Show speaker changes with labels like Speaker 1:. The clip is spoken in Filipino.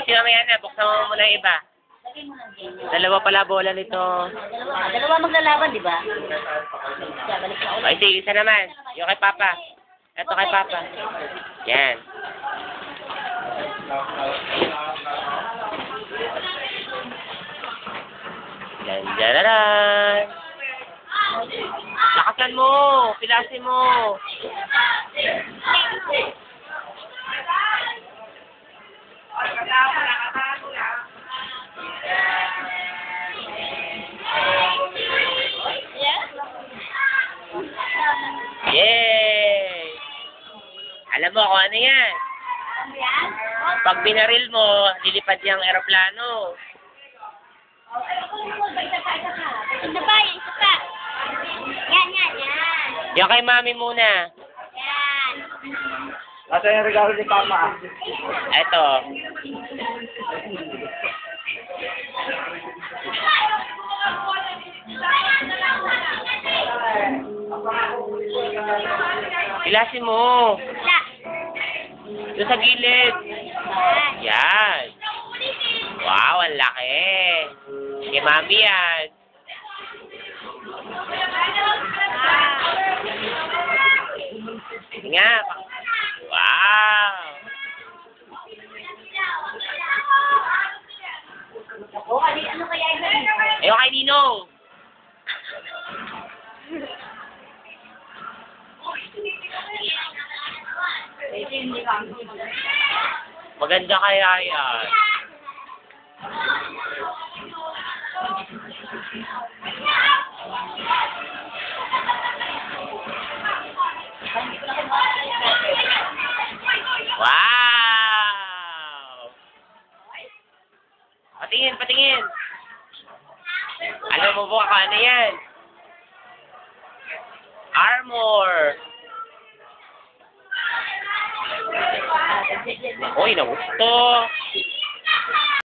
Speaker 1: Casey, mamaya na. Buksan mo muna yung iba.
Speaker 2: Lagay mo lang din.
Speaker 1: Dalawa pala bola nito.
Speaker 2: Dalawa maglalaban, di ba? Balik na ulit.
Speaker 1: Ay, sige, isa naman. Yung kay Papa. Ito kay Papa. Yan. Yan, dyan. Lakasan mo. Pilasin mo. Yay! Alam mo kung ano yan? Pag binaril mo, lilipad yung aeroplano.
Speaker 2: Isa pa, isa pa. Yan.
Speaker 1: Yung kay Mami muna.
Speaker 2: Yan.
Speaker 3: Nasa yung regalo ni Papa.
Speaker 1: Eto. Pilasin mo.
Speaker 2: Wala.
Speaker 1: Doon sa gilid. Yan. Wow, ang laki. Kay Mami yan. Nga. Wow.
Speaker 2: Ano kaya yung
Speaker 1: Ayaw kay Ninong. Maganda kaya yan. Wow! Patingin. Alam mo ba kung ano yan? Armor! Uy, nagusto!